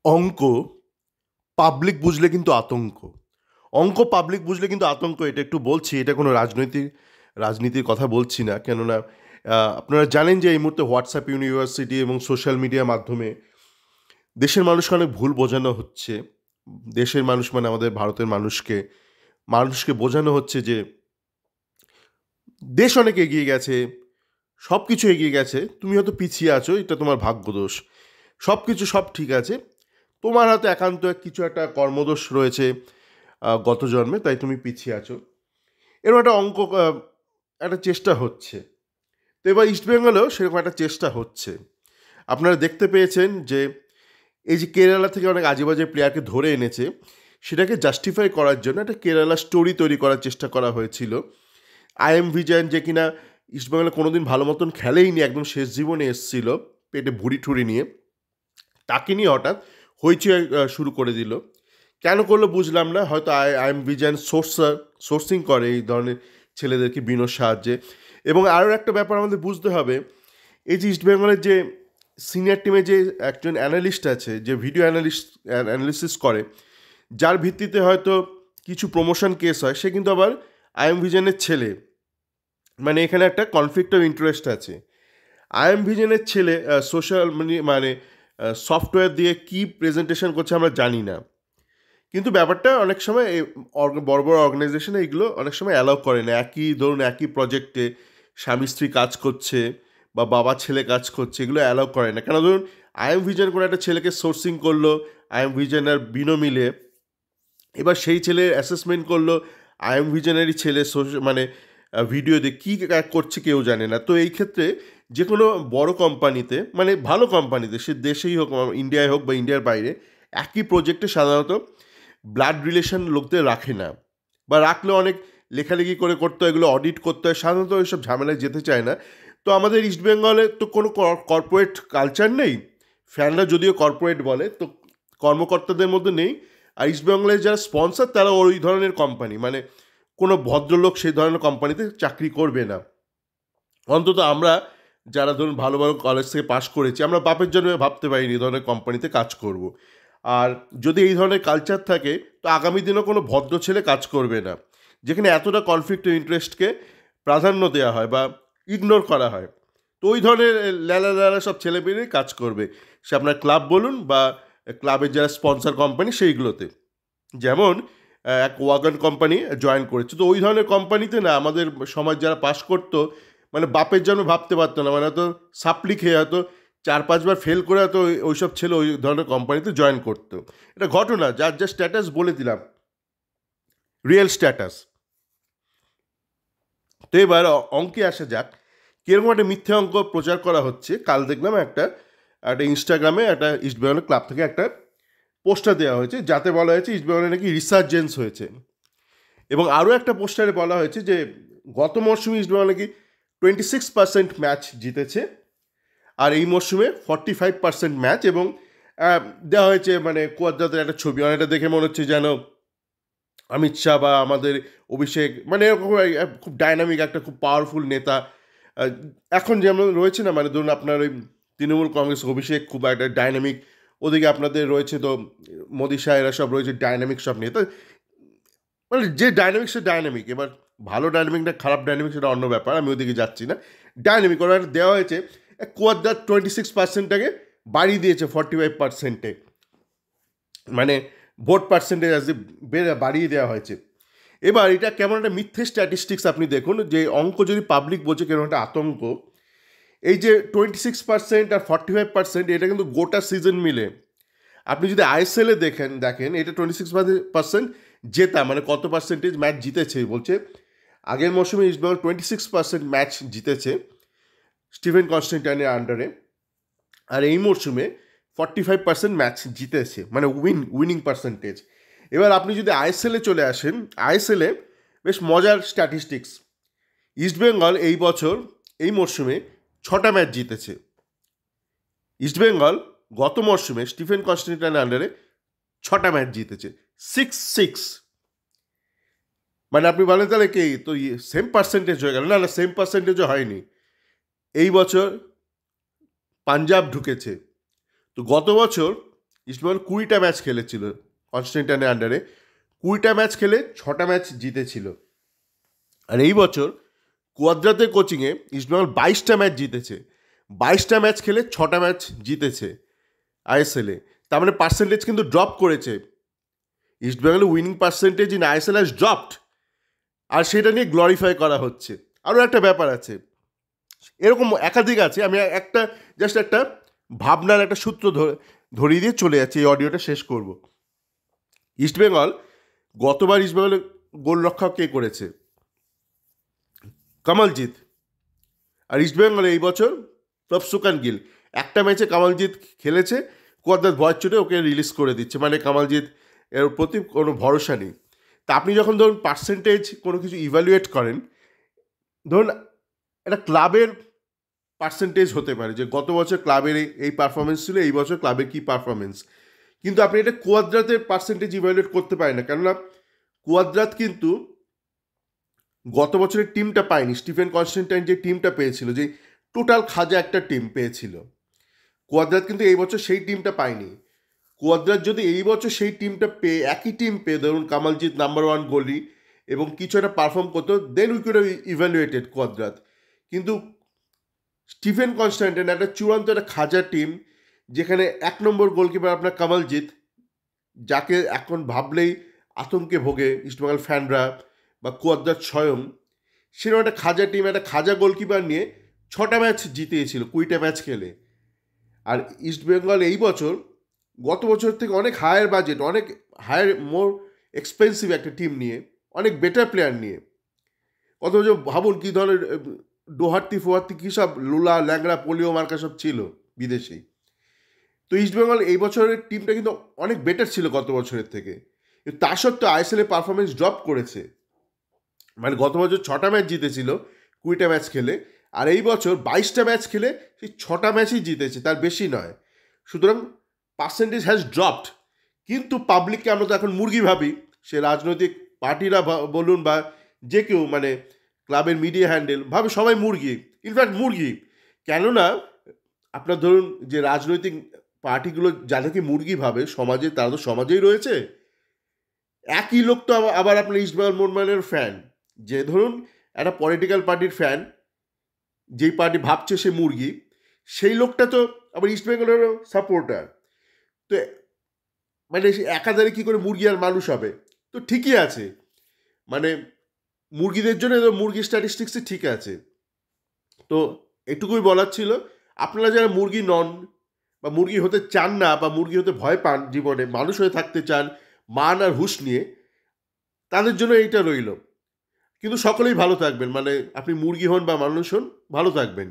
অঙ্ক পাবলিক বুঝলে কিন্তু আতঙ্ক। অঙ্ক পাবলিক বুঝলে কিন্তু আতঙ্ক, এটা একটু বলছি, এটা কোনো রাজনীতির কথা বলছি না। কেননা আপনারা জানেন যে এই মুহূর্তে হোয়াটসঅ্যাপ ইউনিভার্সিটি এবং সোশ্যাল মিডিয়ার মাধ্যমে দেশের মানুষকে অনেক ভুল বোঝানো হচ্ছে। দেশের মানুষ মানে আমাদের ভারতের মানুষকে বোঝানো হচ্ছে যে দেশ অনেক এগিয়ে গেছে, সব কিছু এগিয়ে গেছে, তুমি হয়তো পিছিয়ে আছো, এটা তোমার ভাগ্যদোষ। সব কিছু সব ঠিক আছে, তোমার হাতে একান্ত কিছু একটা কর্মদোষ রয়েছে গত জন্মে, তাই তুমি পিছিয়ে আছো। এরকম একটা একটা চেষ্টা হচ্ছে। তো এবার ইস্টবেঙ্গলেও সেরকম একটা চেষ্টা হচ্ছে। আপনারা দেখতে পেয়েছেন যে এই যে কেরালা থেকে অনেক আজেবাজে প্লেয়ারকে ধরে এনেছে, সেটাকে জাস্টিফাই করার জন্য একটা কেরালা স্টোরি তৈরি করার চেষ্টা করা হয়েছিল। বিজয়ন, যে কিনা ইস্টবেঙ্গলে কোনোদিন ভালো মতন খেলেইনি, একদম শেষ জীবনে এসেছিল পেটে ভুড়ি ঠুড়ি নিয়ে, তাকে নিয়ে হঠাৎ হইচই শুরু করে দিল। কেন করলো বুঝলাম না। হয়তো বিজয়ন সোর্সিং করে এই ধরনের ছেলেদেরকে বিনোর সাহায্যে। এবং আরও একটা ব্যাপার আমাদের বুঝতে হবে, এই যে ইস্টবেঙ্গলের যে সিনিয়র টিমে যে একজন অ্যানালিস্ট আছে, যে ভিডিও অ্যানালিসিস করে, যার ভিত্তিতে হয়তো কিছু প্রমোশন কেস হয়, সে কিন্তু আবার ভিজনের ছেলে। মানে এখানে একটা কনফ্লিক্ট অফ ইন্টারেস্ট আছে। ভিজনের ছেলে সোশ্যাল মানে সফটওয়্যার দিয়ে কি প্রেজেন্টেশন করছে আমরা জানি না, কিন্তু ব্যাপারটা অনেক সময় বড় বড় অর্গানাইজেশনে এগুলো অনেক সময় অ্যালাউ করে না। ধরুন একই প্রজেক্টে স্বামী স্ত্রী কাজ করছে বা বাবা ছেলে কাজ করছে, এগুলো অ্যালাউ করে না। কেন ধরুন ভিজন করে একটা ছেলেকে সোর্সিং করলো ভিজন আর বিনো মিলে, এবার সেই ছেলে অ্যাসেসমেন্ট করলো ভিজনেরই ছেলে মানে ভিডিও দিয়ে কী করছে কেউ জানে না। তো এই ক্ষেত্রে যে কোনো বড় কোম্পানিতে, মানে ভালো কোম্পানিতে, সে দেশেই হোক, ইন্ডিয়ায় হোক বা ইন্ডিয়ার বাইরে, একই প্রজেক্টে সাধারণত ব্লাড রিলেশন লোকদের রাখে না, বা রাখলে অনেক লেখালেখি করে করতে হয়, এগুলো অডিট করতে হয়, সাধারণত ওইসব ঝামেলায় যেতে চায় না। তো আমাদের ইস্টবেঙ্গলে তো কোনো কর্পোরেট কালচার নেই। ফ্যানরা যদিও কর্পোরেট বলে, তো কর্মকর্তাদের মধ্যে নেই। আর ইস্টবেঙ্গলের যারা স্পন্সর তারা ওই ধরনের কোম্পানি, মানে কোনো ভদ্রলোক সেই ধরনের কোম্পানিতে চাকরি করবে না। অন্তত আমরা যারা ধরুন ভালো ভালো কলেজ থেকে পাশ করেছি, আমরা বাপের জন্য ভাবতে পারিনি এই ধরনের কোম্পানিতে কাজ করব। আর যদি এই ধরনের কালচার থাকে, তো আগামী দিনেও কোনো ভদ্র ছেলে কাজ করবে না, যেখানে এতটা কনফ্লিক্ট অফ ইন্টারেস্টকে প্রাধান্য দেওয়া হয় বা ইগনোর করা হয়। তো ওই ধরনের ল্যালা সব ছেলে পেলেই কাজ করবে, সে আপনার ক্লাব বলুন বা ক্লাবের যারা স্পন্সর কোম্পানি সেইগুলোতে। যেমন এক ওয়াগন কোম্পানি জয়েন করেছে, তো ওই ধরনের কোম্পানিতে না আমাদের সমাজ যারা পাশ করতো, মানে বাপের জন্য ভাবতে পারতো না, মানে হয়তো সাপ্লি খেয়ে হয়তো 4-5 বার ফেল করে হয়তো ওইসব ছেলে ওই ধরনের কোম্পানিতে জয়েন করতো। এটা ঘটনা, যার যা স্ট্যাটাস বলে দিলাম, রিয়েল স্ট্যাটাস। তো এবার অঙ্কে আসা যাক, কীরকম একটা মিথ্যে অঙ্ক প্রচার করা হচ্ছে। কাল দেখলাম একটা একটা ইনস্টাগ্রামে একটা ইস্টবেঙ্গল ক্লাব থেকে একটা পোস্টার দেওয়া হয়েছে, যাতে বলা হয়েছে ইস্টবেঙ্গলে নাকি রিসার্জেন্স হয়েছে। এবং আরও একটা পোস্টারে বলা হয়েছে যে গত মরশুমে ইস্টবেঙ্গল নাকি 26% ম্যাচ জিতেছে, আর এই মরশুমে 45% ম্যাচ। এবং দেওয়া হয়েছে মানে কুয়াদ্রাতের একটা ছবি, অনেকটা দেখে মনে হচ্ছে যেন অমিত শাহ বা আমাদের অভিষেক, মানে এরকম খুব ডাইনামিক একটা খুব পাওয়ারফুল নেতা আহ, এখন যেমন রয়েছে না, মানে ধরুন আপনার ওই তৃণমূল কংগ্রেস অভিষেক খুব একটা ডাইনামিক, ওদিকে আপনাদের রয়েছে তো মোদি শাহ, এরা সব রয়েছে ডাইনামিক সব নেতা। মানে যে ডাইনামিক সে ডাইনামিক, এবার ভালো ডাইনামিক না খারাপ ডাইনামিক সেটা অন্য ব্যাপার, আমি ওদিকে যাচ্ছি না। ডাইনামিক ওরা দেওয়া হয়েছে, কুয়াদ্রার 26%টাকে বাড়িয়ে দিয়েছে 45%-এ, মানে ভোট পার্সেন্টেজ আজ বাড়িয়ে দেওয়া হয়েছে। এবার এটা কেমন একটা মিথ্যে স্ট্যাটিস্টিক্স আপনি দেখুন, যে অঙ্ক যদি পাবলিক বোঝে কেমন একটা আতঙ্ক। এই যে 26% আর 45%, এটা কিন্তু গোটা সিজন মিলে। আপনি যদি আইএসএলে দেখেন এটা 26% জেতা, মানে কত পার্সেন্টেজ ম্যাচ জিতেছে বলছে। আগের মৌসুমে ইস্টবেঙ্গল 26% ম্যাচ জিতেছে স্টিভেন কনস্ট্যান্টাইনের আন্ডারে, আর এই মরশুমে 45% ম্যাচ জিতেছে, মানে উইনিং পার্সেন্টেজ। এবার আপনি যদি আইএসএলে চলে আসেন, আইএসএলে বেশ মজার স্ট্যাটিস্টিক্স। ইস্টবেঙ্গল এই বছর এই মরশুমে 6টা ম্যাচ জিতেছে। ইস্টবেঙ্গল গত মরশুমে স্টিফেন কনস্ট্যান্টাইনের আন্ডারে 6টা ম্যাচ জিতেছে, 6-6। মানে আপনি বলেন তাহলে কি তো সেম পার্সেন্টেজ হয়ে গেল? না না, সেম পার্সেন্টেজও হয়নি। এই বছর পাঞ্জাব ঢুকেছে। তো গত বছর ইস্টবেঙ্গল 20টা ম্যাচ খেলেছিল কনস্ট্যান্টাইনের আন্ডারে, 20টা ম্যাচ খেলে 6টা ম্যাচ জিতেছিল। আর এই বছর কুয়াদ্রাতের কোচিংয়ে ইস্টবেঙ্গল 22টা ম্যাচ জিতেছে, 22টা ম্যাচ খেলে 6টা ম্যাচ জিতেছে আইএসএলে। তার মানে পার্সেন্টেজ কিন্তু ড্রপ করেছে, ইস্টবেঙ্গলের winning percentage in ISL has dropped, আর সেটা নিয়ে গ্লোরিফাই করা হচ্ছে। আরও একটা ব্যাপার আছে, এরকম একাধিক আছে, আমি জাস্ট একটা ভাবনার একটা সূত্র ধরিয়ে দিয়ে চলে যাচ্ছি, এই অডিওটা শেষ করব। ইস্টবেঙ্গল গতবার ইস্টবেঙ্গলের গোলরক্ষক কে করেছে? কামালজিৎ। আর ইস্টবেঙ্গলে এই বছর তফসুকান গিল। একটা ম্যাচে কামালজিৎ খেলেছে, কুয়াদ্রাত ভয়ের চোটে ওকে রিলিজ করে দিচ্ছে, মানে কামালজিৎ এর প্রতি কোনো ভরসা নেই। তা আপনি যখন ধরুন পার্সেন্টেজ কোনো কিছু ইভ্যালুয়েট করেন, ধরুন একটা ক্লাবের পার্সেন্টেজ হতে পারে যে গত বছর ক্লাবের এই পারফরমেন্স ছিল, এই বছর ক্লাবের কী পারফরমেন্স, কিন্তু আপনি এটা কুয়াদ্রাতের পার্সেন্টেজ ইভ্যালুয়েট করতে পারেন না, কেননা কুয়াদ্রাত কিন্তু গত বছরের টিমটা পায়নি। স্টিফেন কনস্ট্যান্টাইন যে টিমটা পেয়েছিল, যে টোটাল খাজা একটা টিম পেয়েছিল, কুয়াদ্রাত কিন্তু এই বছর সেই টিমটা পায়নি। কুয়াদ্রাত যদি এই বছর সেই টিমটা পেয়ে, একই টিম পেয়ে, ধরুন কামালজিৎ নাম্বার 1 গোলি এবং কিছু একটা পারফর্ম করতো, then we could have evaluated Quadrat. কিন্তু স্টিফেন কনস্ট্যান্টাইন একটা চূড়ান্ত একটা খাজা টিম, যেখানে 1 নম্বর গোলকিপার আপনার কামালজিৎ, যাকে এখন ভাবলেই আতঙ্কে ভোগে ইস্টবেঙ্গল ফ্যানরা বা কুয়াদ্রাত স্বয়ং, সেরকম একটা খাজা টিম, একটা খাজা গোলকিপার নিয়ে 6টা ম্যাচ জিতিয়েছিল 20টা ম্যাচ খেলে। আর ইস্টবেঙ্গল এই বছর গত বছর থেকে অনেক হায়ার বাজেট, অনেক হায়ার মোর এক্সপেন্সিভ একটা টিম নিয়ে, অনেক বেটার প্লেয়ার নিয়ে। গত বছর ভাবুন কী ধরনের ডোহার্তি ফোহার্তি কী সব লোলা ল্যাংড়া পোলিও মার্কা সব ছিল বিদেশি। তো ইস্টবেঙ্গল এই বছরের টিমটা কিন্তু অনেক বেটার ছিল গত বছরের থেকে, কিন্তু তা সত্ত্বেও আইএসএলে পারফরমেন্স ড্রপ করেছে। মানে গত বছর 6টা ম্যাচ জিতেছিল 20টা ম্যাচ খেলে, আর এই বছর 22টা ম্যাচ খেলে সেই 6টা ম্যাচই জিতেছে, তার বেশি নয়। সুতরাং পার্সেন্টেজ হ্যাজ ড্রপড। কিন্তু পাবলিককে আমরা তো এখন মুরগি ভাবি, সে রাজনৈতিক পার্টিরা বলুন বা যে কেউ, মানে ক্লাবের মিডিয়া হ্যান্ডেল ভাবে সবাই মুরগি, ইনফ্যাক্ট মুরগি। কেননা আপনার ধরুন যে রাজনৈতিক পার্টিগুলো যাদেরকে মুরগি ভাবে সমাজে, তারা তো সমাজেই রয়েছে। একই লোক তো আবার আপনার ইস্টবেঙ্গল মোহনবাগানের ফ্যান, যে ধরুন একটা পলিটিক্যাল পার্টির ফ্যান, যেই পার্টি ভাবছে সে মুরগি, সেই লোকটা তো আবার ইস্টবেঙ্গলেরও সাপোর্টার। তো মানে একাধারে কী করে মুরগি আর মানুষ হবে? তো ঠিকই আছে, মানে মুরগিদের জন্য মুরগি স্ট্যাটিস্টিক্সে ঠিক আছে। তো এটুকুই বলার ছিল, আপনারা যারা মুরগি নন বা মুরগি হতে চান না বা মুরগি হতে ভয় পান, জীবনে মানুষ হয়ে থাকতে চান মান আর হুঁশ নিয়ে, তাদের জন্য এইটা রইল। কিন্তু সকলেই ভালো থাকবেন, মানে আপনি মুরগি হন বা মানুষ হন, ভালো থাকবেন।